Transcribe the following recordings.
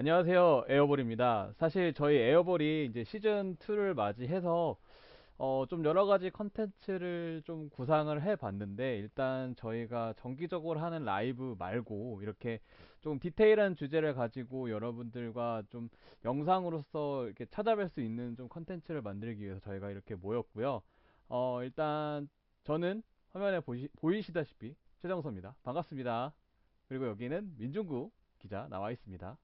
안녕하세요. 에어볼입니다. 사실 저희 에어볼이 이제 시즌 2를 맞이해서 좀 여러 가지 컨텐츠를 좀 구상을 해 봤는데, 일단 저희가 정기적으로 하는 라이브 말고 이렇게 좀 디테일한 주제를 가지고 여러분들과 좀 영상으로서 이렇게 찾아뵐 수 있는 좀 컨텐츠를 만들기 위해서 저희가 이렇게 모였고요. 일단 저는 화면에 보이시다시피 최정서입니다. 반갑습니다. 그리고 여기는 민중구 기자 나와 있습니다.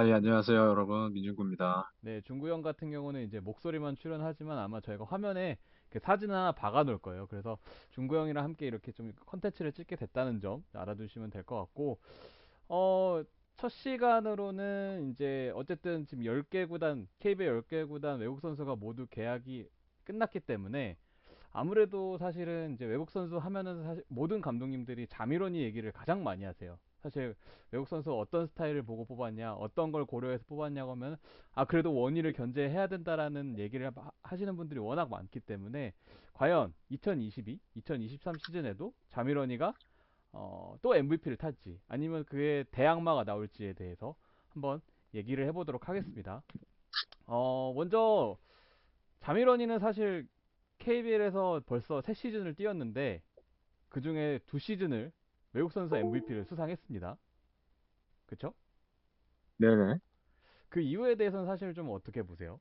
예, 안녕하세요, 여러분. 민준구입니다. 네, 중구 형 같은 경우는 이제 목소리만 출연하지만 아마 저희가 화면에 그 사진 하나 박아 놓을 거예요. 그래서 중구 형이랑 함께 이렇게 좀 컨텐츠를 찍게 됐다는 점 알아두시면 될 것 같고, 어, 첫 시간으로는 이제 어쨌든 지금 10개 구단, KBO 10개 구단 외국 선수가 모두 계약이 끝났기 때문에 아무래도 사실은 이제 외국 선수 하면은 사실 모든 감독님들이 자미로니 얘기를 가장 많이 하세요. 사실 외국 선수 어떤 스타일을 보고 뽑았냐, 어떤 걸 고려해서 뽑았냐고 하면 그래도 원희를 견제해야 된다라는 얘기를 하시는 분들이 워낙 많기 때문에 과연 2022, 2023 시즌에도 자미로니가 또 MVP를 탈지 아니면 그의 대항마가 나올지에 대해서 한번 얘기를 해보도록 하겠습니다. 먼저 자미로니는 사실 KBL에서 벌써 3시즌을 뛰었는데 그 중에 2시즌을 외국 선수 MVP를 수상했습니다. 그쵸? 네네. 그 이유에 대해서는 사실 좀 어떻게 보세요?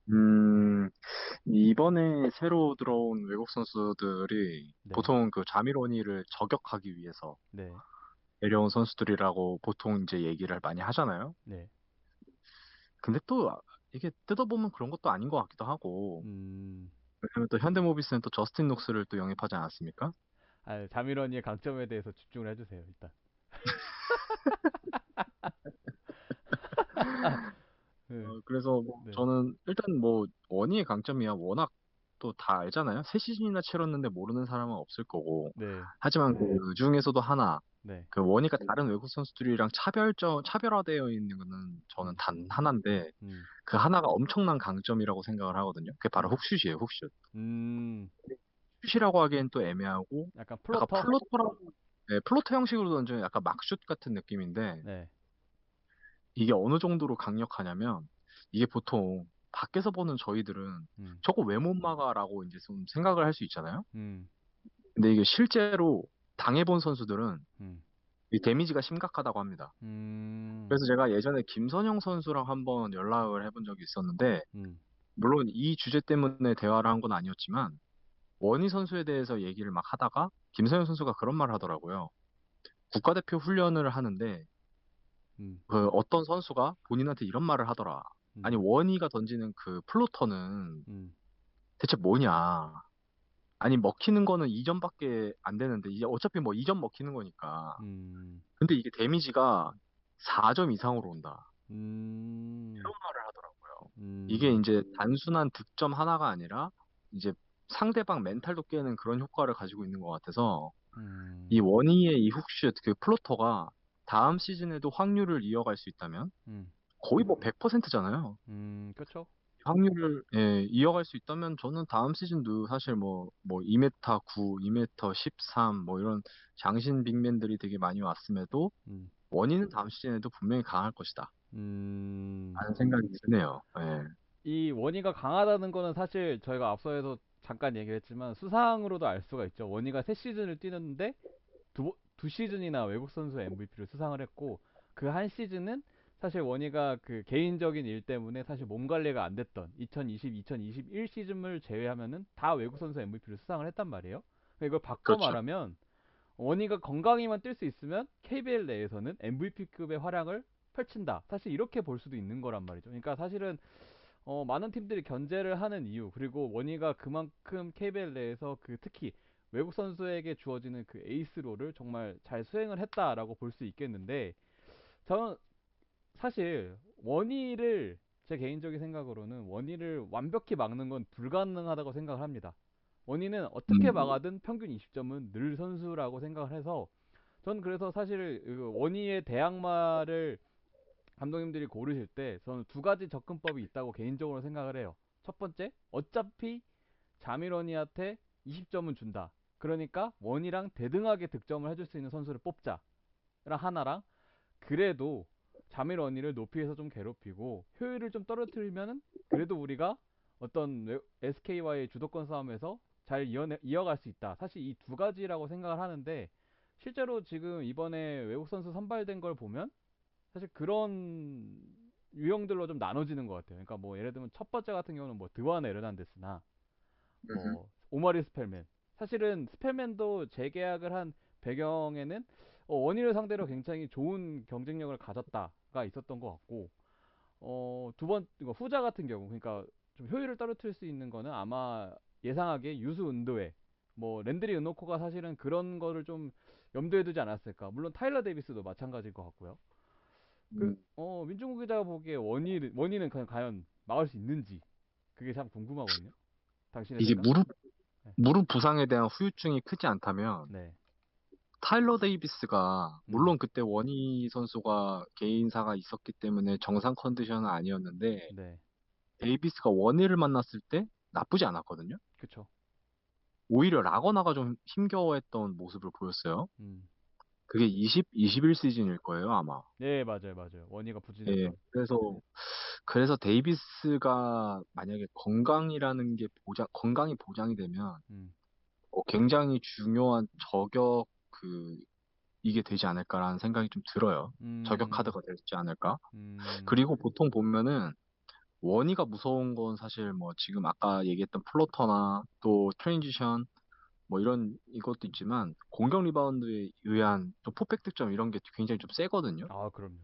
음, 이번에 새로 들어온 외국 선수들이 네, 보통 그 자미로니를 저격하기 위해서 네, 내려온 선수들이라고 보통 이제 얘기를 많이 하잖아요. 네. 근데 또 이게 뜯어보면 그런 것도 아닌 것 같기도 하고, 음, 왜냐면 또 현대모비스는 또 저스틴 녹스를 또 영입하지 않았습니까? 자미런이의 강점에 대해서 집중을 해주세요, 일단. 네, 그래서 뭐 네, 저는 일단 뭐 원희의 강점이야 워낙 또 다 알잖아요. 세 시즌이나 치렀는데 모르는 사람은 없을 거고. 네, 하지만 그 중에서도 하나, 네, 그 원희가 다른 외국 선수들이랑 차별화되어 있는 거는 저는 음, 단 하나인데, 음, 그 하나가 엄청난 강점이라고 생각을 하거든요. 그게 바로 네. 훅슛이에요, 훅슛. 음, 슛이라고 하기엔 또 애매하고, 약간 약간 플로터? 플로터 형식으로 던지는 약간 막슛 같은 느낌인데, 네, 이게 어느 정도로 강력하냐면, 이게 보통 밖에서 보는 저희들은 음, 저거 왜 못 막아라고 이제 좀 생각을 할 수 있잖아요. 음, 근데 이게 실제로 당해본 선수들은 음, 이 데미지가 심각하다고 합니다. 음, 그래서 제가 예전에 김선영 선수랑 한번 연락을 해본 적이 있었는데, 음, 물론 이 주제 때문에 대화를 한 건 아니었지만, 원희 선수에 대해서 얘기를 막 하다가, 김선영 선수가 그런 말을 하더라고요. 국가대표 훈련을 하는데, 음, 그 어떤 선수가 본인한테 이런 말을 하더라. 아니, 음, 원희가 던지는 그 플로터는 음, 대체 뭐냐. 아니, 먹히는 거는 2점밖에 안 되는데, 이제 어차피 뭐 2점 먹히는 거니까. 음, 근데 이게 데미지가 4점 이상으로 온다. 음, 이런 말을 하더라고요. 이게 음, 이제 단순한 득점 하나가 아니라 이제 상대방 멘탈도 깨는 그런 효과를 가지고 있는 것 같아서 이 음, 원희의 이 훅슛, 그 플로터가 다음 시즌에도 확률을 이어갈 수 있다면 음, 거의 뭐 100%잖아요. 그쵸? 확률을 이어갈 수 있다면 저는 다음 시즌도 사실 뭐 2m 9, 2m 13 뭐 이런 장신 빅맨들이 되게 많이 왔음에도 음, 원희는 다음 시즌에도 분명히 강할 것이다. 음, 라는 생각이 드네요. 예. 이 원희가 강하다는 거는 사실 저희가 앞서에서 잠깐 얘기했지만 수상으로도 알 수가 있죠. 원희가 3시즌을 뛰는데 두 시즌이나 외국 선수 MVP를 수상을 했고 그 한 시즌은 사실 원희가 그 개인적인 일 때문에 사실 몸 관리가 안 됐던 2020, 2021 시즌을 제외하면은 다 외국 선수 MVP를 수상을 했단 말이에요. 그러니까 이걸 바꿔 그렇죠. 말하면 원희가 건강히만 뛸 수 있으면 KBL 내에서는 MVP급의 활약을 펼친다. 사실 이렇게 볼 수도 있는 거란 말이죠. 그러니까 사실은 많은 팀들이 견제를 하는 이유, 그리고 원희가 그만큼 KBL 내에서 그 특히 외국 선수에게 주어지는 그 에이스로를 정말 잘 수행을 했다라고 볼 수 있겠는데, 저는 사실 원희를 제 개인적인 생각으로는 원희를 완벽히 막는 건 불가능하다고 생각을 합니다. 원희는 어떻게 음, 막아든 평균 20점은 늘 선수라고 생각을 해서, 전 그래서 사실 그 원희의 대항마를 감독님들이 고르실 때 저는 두 가지 접근법이 있다고 개인적으로 생각을 해요. 첫 번째, 어차피 자미러니한테 20점은 준다. 그러니까 원이랑 대등하게 득점을 해줄 수 있는 선수를 뽑자. 랑 하나랑, 그래도 자밀 원인을 높이에서 좀 괴롭히고 효율을 좀 떨어뜨리면은 그래도 우리가 어떤 SK와의 주도권 싸움에서 잘 이어갈 수 있다. 사실 이 두 가지라고 생각을 하는데 실제로 지금 이번에 외국 선수 선발된 걸 보면 사실 그런 유형들로 좀 나눠지는 것 같아요. 그러니까 뭐 예를 들면 첫 번째 같은 경우는 뭐 드완 에르난데스나 음흠. 뭐 오마리 스펠맨. 사실은 스펠맨도 재계약을 한 배경에는 원희를 상대로 굉장히 좋은 경쟁력을 가졌다가 있었던 것 같고 이거 후자 같은 경우 그러니까 좀 효율을 떨어뜨릴 수 있는 거는 아마 예상하기에 유수 은도에 뭐 랜드리 은노코가 사실은 그런 거를 좀 염두에 두지 않았을까. 물론 타일러 데이비스도 마찬가지일 것 같고요. 음, 민중국 기자가 보기에 원희는 과연 막을 수 있는지 그게 참 궁금하거든요. 당신의 이게 생각? 네. 무릎 부상에 대한 후유증이 크지 않다면 네. 타일러 데이비스가 음. 물론 그때 원희 선수가 개인사가 있었기 때문에 정상 컨디션은 아니었는데 네. 데이비스가 원희를 만났을 때 나쁘지 않았거든요. 그쵸. 오히려 라거나가 좀 힘겨워했던 모습을 보였어요. 음. 그게 21 시즌일 거예요, 아마. 네, 맞아요, 맞아요. 원희가 예. 부진했던. 그래서 데이비스가 만약에 건강이 보장이 되면 음. 굉장히 중요한 이게 되지 않을까라는 생각이 좀 들어요. 저격 음. 카드가 되지 않을까. 음. 그리고 보통 보면은 원희가 무서운 건 사실 뭐 지금 아까 얘기했던 플로터나 또 트랜지션 뭐 이것도 있지만 공격 리바운드에 의한 좀 포백 득점 이런 게 굉장히 좀 세거든요. 아, 그럼요.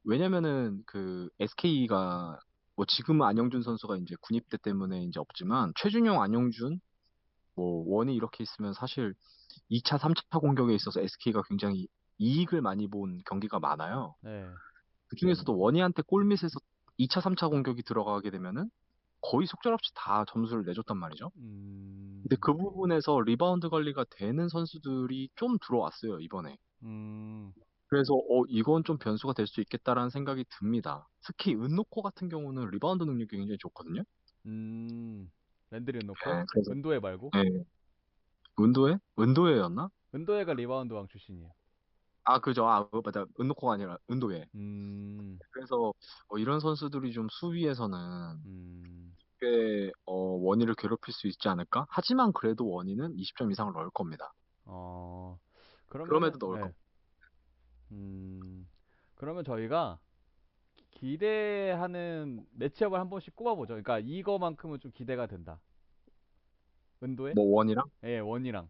왜냐면은 그 SK가 뭐 지금은 안영준 선수가 이제 군입대 때문에 이제 없지만 최준용, 안영준, 뭐 원희 이렇게 있으면 사실 2차, 3차 공격에 있어서 SK가 굉장히 이익을 많이 본 경기가 많아요. 네. 그중에서도 원희한테 골밑에서 2차, 3차 공격이 들어가게 되면은 거의 속절없이 다 점수를 내줬단 말이죠. 근데 음. 그 부분에서 리바운드 관리가 되는 선수들이 좀 들어왔어요, 이번에. 음. 그래서 이건 좀 변수가 될 수 있겠다라는 생각이 듭니다. 특히 은노코 같은 경우는 리바운드 능력이 굉장히 좋거든요. 음. 랜드리 놓고 네, 그래서 은도에 말고 네, 은도회였나? 은도에가 리바운드 왕 출신이에요. 아, 그죠. 아, 맞아. 은노코가 아니라 은도회. 음. 그래서 이런 선수들이 좀 수비에서는 음. 꽤 원희를 괴롭힐 수 있지 않을까? 하지만 그래도 원희는 20점 이상을 넣을 겁니다. 어. 그럼에도 그러면은 넣을 네. 겁니다. 음. 그러면 저희가 기대하는 매치업을 한 번씩 꼽아보죠. 그러니까 이거만큼은 좀 기대가 된다. 은도에? 뭐 원이랑? 예, 원이랑.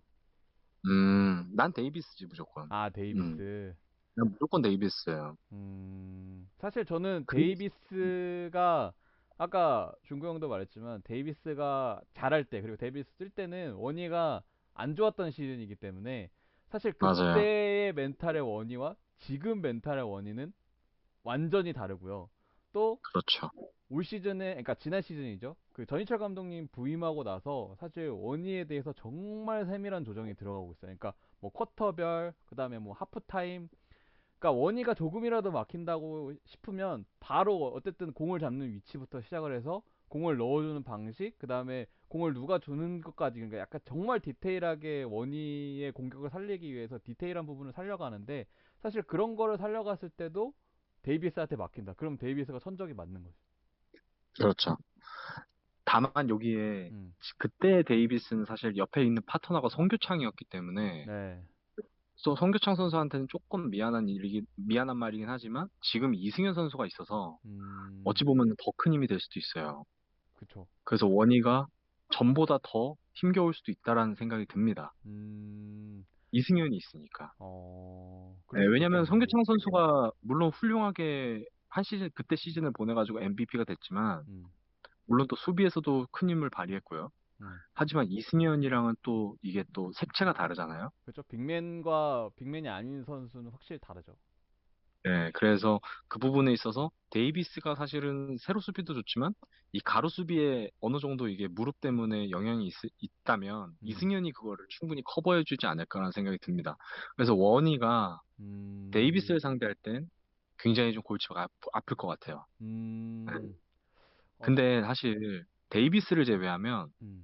난 데이비스지 무조건. 아, 음, 데이비스. 난 무조건 데이비스예요. 사실 저는 그, 데이비스가 아까 준구 형도 말했지만 데이비스가 잘할 때 그리고 데이비스 쓸 때는 원희가 안 좋았던 시즌이기 때문에 사실 맞아요. 그때의 멘탈의 원희와 지금 멘탈의 원희는 완전히 다르고요. 또 그렇죠. 올 시즌에 그러니까 지난 시즌이죠. 그 전희철 감독님 부임하고 나서 사실 원희에 대해서 정말 세밀한 조정이 들어가고 있어요. 그러니까 뭐 쿼터별 그다음에 뭐 하프타임 그러니까 원희가 조금이라도 막힌다고 싶으면 바로 어쨌든 공을 잡는 위치부터 시작을 해서 공을 넣어주는 방식, 그 다음에 공을 누가 주는 것까지, 그러니까 약간 정말 디테일하게 원희의 공격을 살리기 위해서 디테일한 부분을 살려가는데 사실 그런 거를 살려갔을 때도 데이비스한테 막힌다. 그럼 데이비스가 천적이 맞는 거죠. 그렇죠. 다만 여기에 음, 그때 데이비스는 사실 옆에 있는 파트너가 송교창이었기 때문에 네, 또 송교창 선수한테는 조금 미안한 말이긴 하지만 지금 이승현 선수가 있어서 음, 어찌 보면 더 큰 힘이 될 수도 있어요. 그쵸. 그래서 원희가 전보다 더 힘겨울 수도 있다라는 생각이 듭니다. 음, 이승현이 있으니까. 그럴 네, 수도 왜냐면 있겠네요. 송교창 선수가 물론 훌륭하게 그때 시즌을 보내가지고 MVP가 됐지만 음, 물론 또 수비에서도 큰 힘을 발휘했고요. 음. 하지만 이승현이랑은 또 이게 또 색채가 다르잖아요. 그렇죠. 빅맨과 빅맨이 아닌 선수는 확실히 다르죠. 네, 그래서 그 부분에 있어서 데이비스가 사실은 세로 수비도 좋지만 이 가로 수비에 어느 정도 이게 무릎 때문에 영향이 있다면 음, 이승현이 그거를 충분히 커버해주지 않을까라는 생각이 듭니다. 그래서 원희가 음, 데이비스를 상대할 땐 굉장히 좀 골치가 아플 것 같아요. 네. 음, 어, 근데 사실 데이비스를 제외하면 음,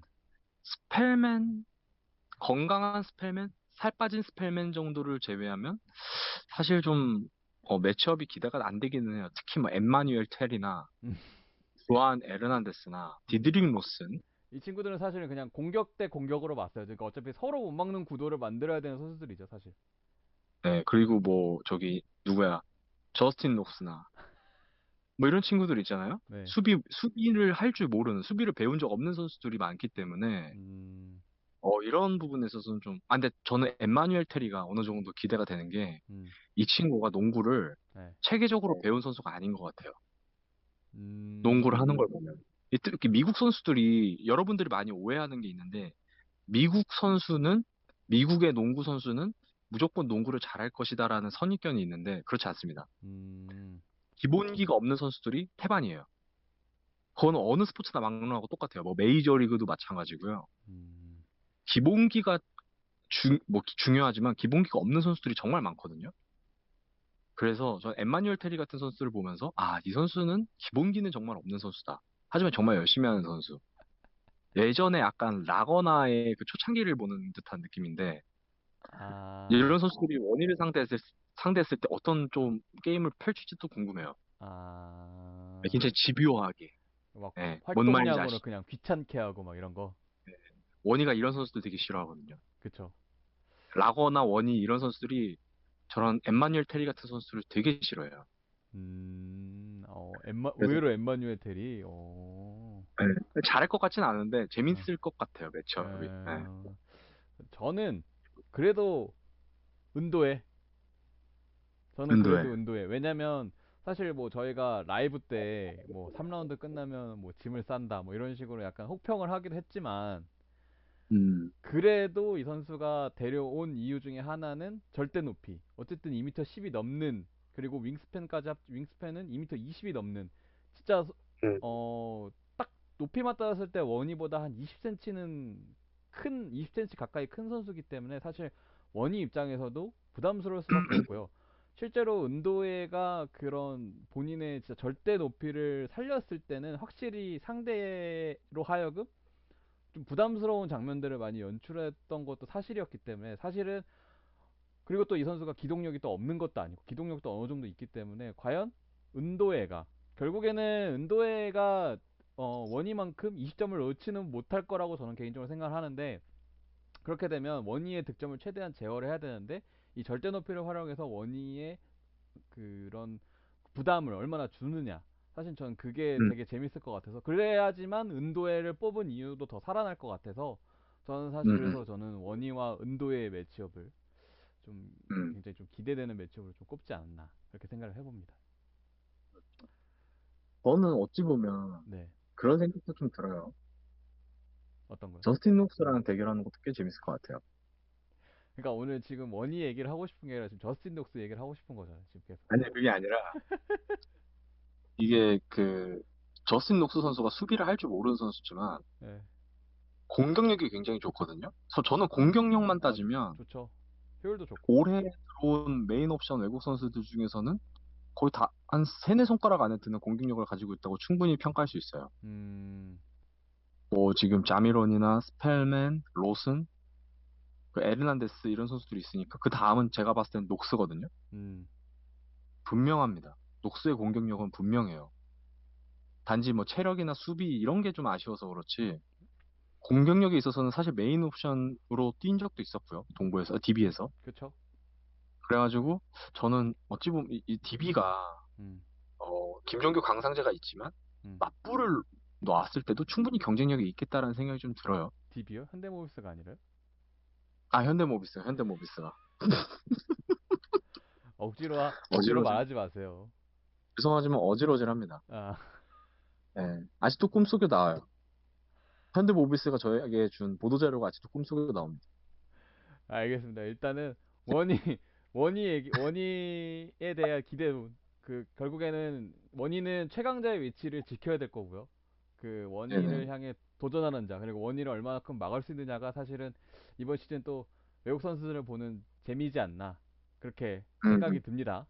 스펠맨, 건강한 스펠맨 살 빠진 스펠맨 정도를 제외하면 사실 좀 매치업이 기대가 안 되기는 해요. 특히 뭐 엠마뉴엘 텔이나 음. 조안 에르난데스나 음. 디드릭 로슨. 이 친구들은 사실은 그냥 공격 대 공격으로 봤어요. 그러니까 어차피 서로 못 막는 구도를 만들어야 되는 선수들이죠, 사실. 네, 그리고 뭐 저기 누구야? 저스틴 녹스나 뭐 이런 친구들 있잖아요. 네. 수비를 할 줄 모르는, 수비를 배운 적 없는 선수들이 많기 때문에 음. 이런 부분에 있어서는 좀, 근데 저는 엠마뉴엘 테리가 어느 정도 기대가 되는 게, 음. 이 친구가 농구를 네. 체계적으로 배운 선수가 아닌 것 같아요. 농구를 음. 하는 걸 보면. 특히 미국 선수들이, 여러분들이 많이 오해하는 게 있는데, 미국 선수는, 미국의 농구 선수는 무조건 농구를 잘할 것이다라는 선입견이 있는데, 그렇지 않습니다. 음. 기본기가 없는 선수들이 태반이에요. 그건 어느 스포츠나 막론하고 똑같아요. 뭐 메이저리그도 마찬가지고요. 음. 기본기가 중요하지만 기본기가 없는 선수들이 정말 많거든요. 그래서 전 엠마뉴엘 테리 같은 선수를 보면서 이 선수는 기본기는 정말 없는 선수다. 하지만 정말 열심히 하는 선수. 예전에 약간 라거나의 그 초창기를 보는 듯한 느낌인데 아. 이런 선수들이 원희를 상대했을 때 어떤 좀 게임을 펼칠지도 궁금해요. 아. 굉장히 집요하게. 막 예, 뭔 말인지 활동량으로 아시죠? 그냥 귀찮게 하고 막 이런 거. 원희가 이런 선수들 되게 싫어하거든요. 그쵸. 라거나 원희 이런 선수들이 저런 엠마뉴엘 테리 같은 선수들을 되게 싫어해요. 그래서 의외로 엠마뉴엘 테리. 어. 잘할 것 같진 않은데 어. 재밌을 것 같아요, 매치업이. 예. 어. 저는 그래도 은도에 저는 은도에. 그래도 은도에. 왜냐면 사실 뭐 저희가 라이브 때 뭐 3라운드 끝나면 뭐 짐을 싼다 뭐 이런 식으로 약간 혹평을 하기도 했지만 음, 그래도 이 선수가 데려온 이유 중에 하나는 절대 높이. 어쨌든 2m 10이 넘는 그리고 윙스팬은 2m 20이 넘는 진짜 음, 딱 높이만 따졌을 때 원희보다 한 20cm는 20cm 가까이 큰 선수기 때문에 사실 원희 입장에서도 부담스러울 수밖에 없고요. 실제로 은도혜가 그런 본인의 진짜 절대 높이를 살렸을 때는 확실히 상대로 하여금 좀 부담스러운 장면들을 많이 연출했던 것도 사실이었기 때문에 사실은 그리고 또 이 선수가 기동력이 또 없는 것도 아니고 기동력도 어느 정도 있기 때문에 과연 은도혜가 결국에는 은도혜가 원희만큼 20점을 넣지는 못할 거라고 저는 개인적으로 생각을 하는데 그렇게 되면 원희의 득점을 최대한 제어를 해야 되는데 이 절대 높이를 활용해서 원희의 그런 부담을 얼마나 주느냐. 사실 저는 그게 음, 되게 재밌을 것 같아서 그래야지만 은도혜를 뽑은 이유도 더 살아날 것 같아서 저는 사실 음, 그래서 저는 원희와 은도혜의 매치업을 좀 음. 굉장히 좀 기대되는 매치업을 좀 꼽지 않았나 그렇게 생각을 해봅니다. 저는 어찌 보면 네, 그런 생각도 좀 들어요. 어떤 거요? 저스틴 녹스랑 대결하는 것도 꽤 재밌을 것 같아요. 그러니까 오늘 지금 원희 얘기를 하고 싶은 게 아니라 지금 저스틴 독스 얘기를 하고 싶은 거잖아요. 지금 계속. 아니, 그게 아니라 이게 저스틴 녹스 선수가 수비를 할 줄 모르는 선수지만 네, 공격력이 굉장히 좋거든요. 그래서 저는 공격력만 아 따지면 좋죠. 효율도 좋고. 올해 들어온 메인 옵션 외국 선수들 중에서는 거의 다 한 세네 손가락 안에 드는 공격력을 가지고 있다고 충분히 평가할 수 있어요. 음, 뭐 지금 자미론이나 스펠맨, 로슨, 그 에르난데스 이런 선수들이 있으니까 그 다음은 제가 봤을 때는 녹스거든요. 음, 분명합니다. 녹스의 공격력은 분명해요. 단지 뭐 체력이나 수비 이런 게 좀 아쉬워서 그렇지 공격력에 있어서는 사실 메인 옵션으로 뛴 적도 있었고요. 동부에서, DB에서. 그쵸? 그래가지고 저는 어찌 보면 이 DB가 음, 김종규 강상재가 있지만 음. 맞불을 놨을 때도 충분히 경쟁력이 있겠다라는 생각이 좀 들어요. DB요? 현대모비스가 아니라요? 현대모비스가. 억지로 어지러지, 말하지 마세요. 죄송하지만 어지러질합니다. 아, 예. 아직도 꿈속에 나와요. 현대모비스가 저에게 준 보도자료가 아직도 꿈속에 나옵니다. 알겠습니다. 일단은 원희 원희에 대한 기대는 결국에는 원희는 최강자의 위치를 지켜야 될 거고요. 그 네네. 원희를 향해 도전하는 자 그리고 원희를 얼마만큼 막을 수 있느냐가 사실은 이번 시즌 또 외국 선수들을 보는 재미지 않나 그렇게 음, 생각이 듭니다.